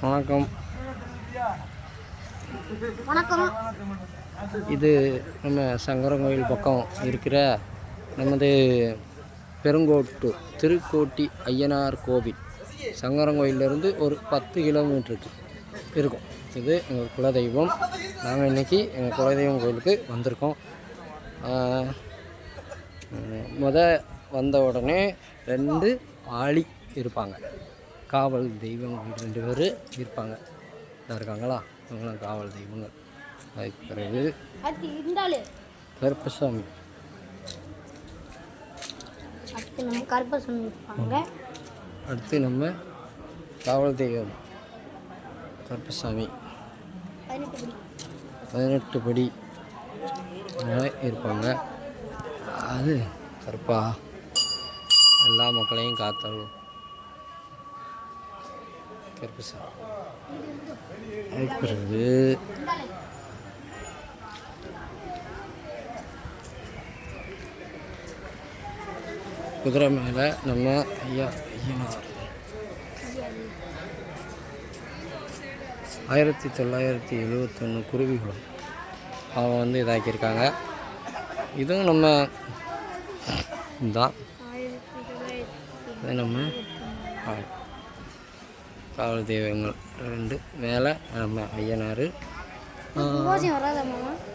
வணக்கம். வணக்கம். இது நம்ம சங்கரங்கோயில் பக்கம் இருக்கிற நமது பெருங்கோட்டு திருக்கோட்டி ஐயனார் கோவில். சங்கரங்கோயிலேருந்து ஒரு 10 கிலோமீட்டருக்கு இருக்கும். இது எங்கள் குலதெய்வம். நாங்கள் இன்றைக்கி எங்கள் குலதெய்வம் கோயிலுக்கு வந்திருக்கோம். வந்த உடனே 2 ஆளி இருப்பாங்க. காவல் தெய்வங்கள் 2 பேர் இருப்பாங்க. இதாக இருக்காங்களா, அவங்களாம் காவல் தெய்வங்கள். அதுக்கு பிறகு கருப்பசாமி இருப்பாங்க. அடுத்து நம்ம காவல் தெய்வம் கருப்பசாமி 18 படி இருப்பாங்க. அது கருப்பா எல்லா மக்களையும் காத்தாலும் கருப்பசாமி. அதுக்கு பிறகு குதிரை மேலே நம்ம ஐயனார் 1971 குருவிகுளம் அவங்க இதாக்கியிருக்காங்க. இதுவும் நம்ம தான் நம்ம காவல் தெய்வங்கள் 2 மேலே நம்ம ஐயனார்.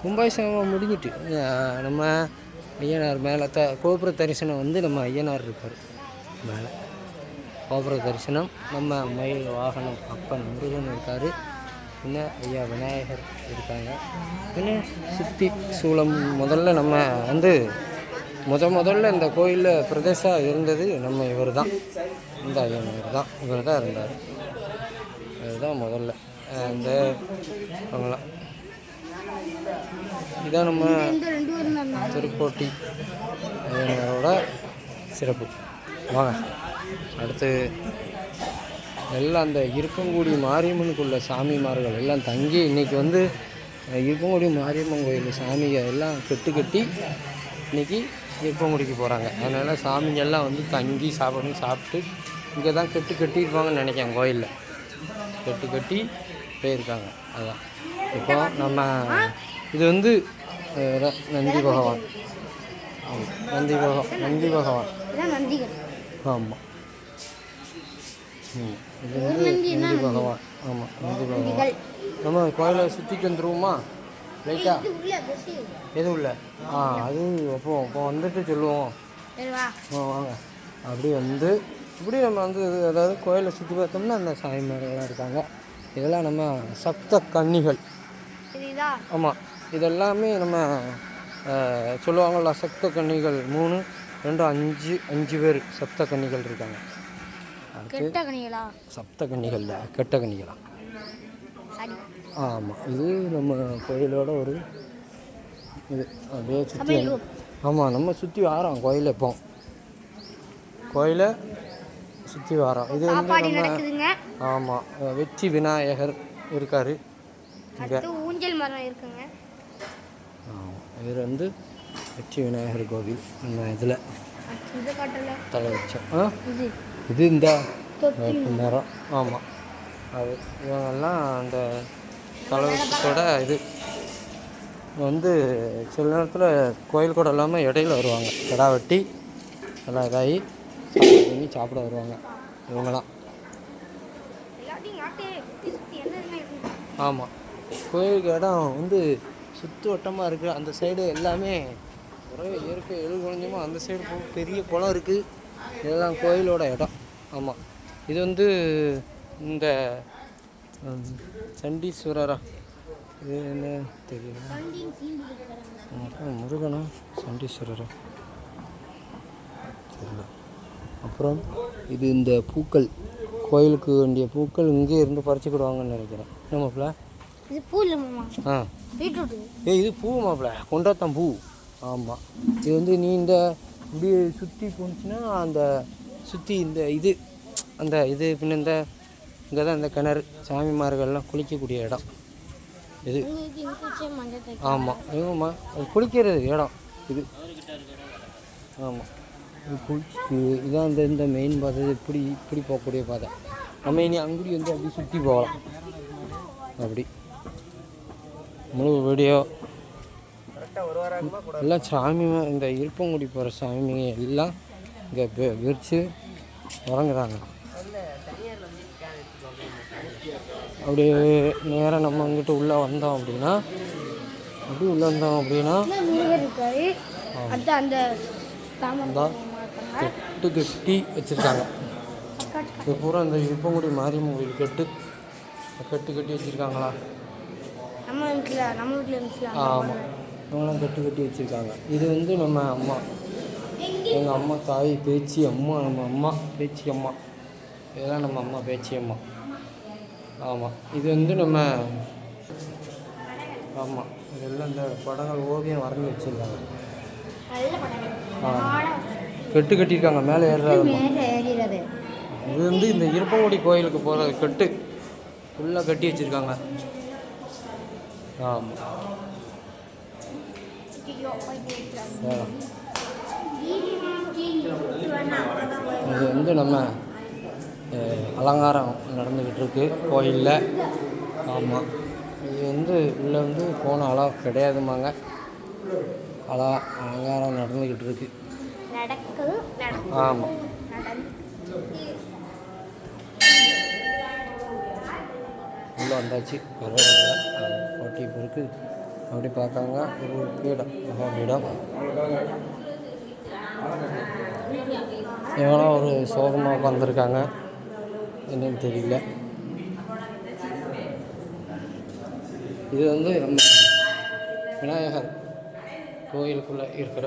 கும்பாபிஷேகம் முடிஞ்சிட்டு நம்ம ஐயனார் மேலே கோபுர தரிசனம் நம்ம ஐயனார் இருக்கார் மேலே. கோபுர தரிசனம் நம்ம மயில் வாகனம் அப்பன் முருகன் இருக்கார். பின்ன ஐயா விநாயகர் இருக்காங்க. பின்ன சுற்றி சூளம். முதல்ல நம்ம முதல்ல இந்த கோயிலில் பிரதேசம் இருந்தது நம்ம இவர் தான். இந்த ஐயனார் தான், இவர் தான் இருந்தார். இதுதான் முதல்ல இந்த அவங்களாம். இதான் நம்ம திருக்கோட்டி ஐயனாரோட சிறப்பு. வாங்க அடுத்து எல்லாம் அந்த இருக்கங்குடி மாரியம்மனுக்குள்ள சாமிமார்கள் எல்லாம் தங்கி இன்றைக்கி இருக்கங்குடி மாரியம்மன் கோயில் சாமியை எல்லாம் கட்டி இன்றைக்கி இருக்கங்குடிக்கு போகிறாங்க. அதனால் சாமிங்கெல்லாம் தங்கி சாப்பிட்டு இங்கே தான் கட்டியிருப்பாங்கன்னு நினைக்கிறேன். கோயிலில் கட்டி போயிருக்காங்க. அதுதான் இப்போ நம்ம இது நந்தி பகவான். நந்தி பகவான். ஆமாம், இது நந்தி பகவான். ஆமாம், நந்தி பகவான். நம்ம கோயிலை சுற்றிட்டு வந்துடுவோமா ரைட்டா? எதுவும் இல்லை. அது அப்போ வந்துட்டு சொல்லுவோம். வாங்க. அப்படி இப்படி நம்ம அதாவது கோயிலை சுற்றி பார்த்தோம்னா அந்த சாமிமார்கள்லாம் இருக்காங்க. இதெல்லாம் நம்ம சப்த கன்னிகள். ஆமாம், இதெல்லாமே நம்ம சொல்லுவாங்கள்ல சப்த கன்னிகள். 3, 2, 5 பேர் சப்த கன்னிகள் இருக்காங்க. சப்த கன்னிகள் கெட்ட கன்னிகளா? ஆமாம், இது நம்ம கோயிலோட ஒரு இது அப்படியே சுற்றி. ஆமாம், நம்ம சுற்றி வாரோம் கோயிலை. இப்போ கோயிலை சுற்றி வாரோம். இது நம்ம ஆமாம் வெற்றி விநாயகர் இருக்கார் இங்கே. ஊஞ்சல் மரம் இருக்குங்க. இது வெற்றி விநாயகர் கோவில். நம்ம இதில் தலை வச்சோம். இது இந்த மரம். ஆமாம், அது இவங்கெல்லாம் அந்த தலைவச்சோட இது சில நேரத்தில் கோயில் கூட இல்லாமல் இடையில வருவாங்க. கிடா வெட்டி எல்லாம் இதாகி சாப்பிட வருவாங்க இவங்களாம். ஆமாம், கோயிலுக்கு இடம் சுற்று வட்டமாக இருக்குது. அந்த சைடு எல்லாமே ஒரே இயற்கை எழுகுழஞ்சமாக. அந்த சைடு பெரிய குளம் இருக்குது. இதெல்லாம் கோயிலோட இடம். ஆமாம், இது இந்த சண்டீஸ்வரரா? இது என்ன தெரியல. முருகனா சண்டீஸ்வரரா தெரியல. அப்புறம் இது இந்த பூக்கள், கோயிலுக்கு வேண்டிய பூக்கள் இங்கே இருந்து பறிச்சுக்கிடுவாங்கன்னு நினைக்கிறேன். என்ன மாப்பிள்ள? இது பூ மாப்பிள்ள, கொண்டாத்தான் பூ. ஆமாம், இது நீ இப்படி சுற்றி போனுச்சுன்னா அந்த சுற்றி அந்த பின்ன இங்கே தான் இந்த கிணறு சாமிமார்கள்லாம் குளிக்கக்கூடிய இடம் இது. ஆமாம், குளிக்கிறது இடம் இது. ஆமாம், குளிச்சுட்டு இதான் இந்த மெயின் பாதை. இப்படி போகக்கூடிய பாதை. நம்ம இனி அங்குடி வந்து அப்படி சுற்றி போகலாம். அப்படி முழு வீடியோ எல்லாம் சாமி இந்த இருப்பங்குடி போகிற சாமிங்க எல்லாம் இங்கே விரித்து உறங்குறாங்க. அப்படியே நேராக நம்ம வந்துட்டு உள்ளே வந்தோம் அப்படின்னா கெட்டு கட்டி வச்சுருக்காங்க. இது பூரா இந்த இருப்பங்குடி மாரியம்மன் கோயில் கட்டி வச்சுருக்காங்களா? ஆமாம், இவங்களாம் கட்டி வச்சுருக்காங்க. இது வந்து நம்ம அம்மா, எங்கள் அம்மா தாய் பேச்சி அம்மா, நம்ம அம்மா பேச்சி அம்மா, இதெல்லாம் நம்ம அம்மா பேச்சி அம்மா. ஆமாம், இது வந்து நம்ம ஆமாம், இதெல்லாம் இந்த படங்கள் ஓவியம் வரைஞ்சி வச்சுருக்காங்க. கெட்டு கட்டியிருக்காங்க மேலே ஏறுறது. இது வந்து இந்த இருப்பங்குடி கோயிலுக்கு போகிறது கெட்டு ஃபுல்லாக கட்டி வச்சுருக்காங்க. ஆமாம், இது வந்து நம்ம அலங்காரம் நடந்துக்கிட்டு இருக்கு கோயிலில். ஆமாம், இது வந்து உள்ளே வந்து போன அளவு கிடையாதுமாங்க. அலங்காரம் நடந்துக்கிட்டு இருக்கு. ஆமாம், உள்ளே வந்தாச்சு. போட்டி இருக்குது. அப்படி பார்க்காங்க ஒரு பீடம், மகாபீடம். எவ்வளோ ஒரு சோகமாக உட்காந்துருக்காங்க, என்னன்னு தெரியல. இது வந்து நம்ம விநாயகர் கோயிலுக்குள்ளே இருக்கிற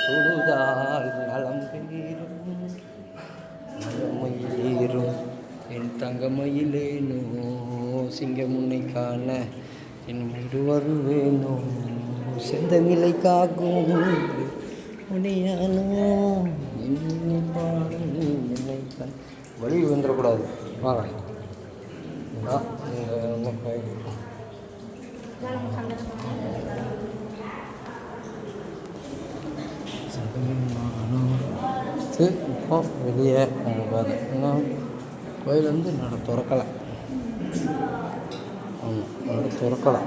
தொழுதால் நலம் பெறும் மயிலேறும் என் தங்கமயிலேனோ சிங்க முன்னை காண என் முழுவர் வேணோ செந்தமிலை காக்கும் முடியானோ வழி வந்துடக்கூடாது. வாங்க இப்போ வெளியே போகாது. ஏன்னா கோயில் வந்து நட திறக்கலை. ஆமாம், நட திறக்கலை.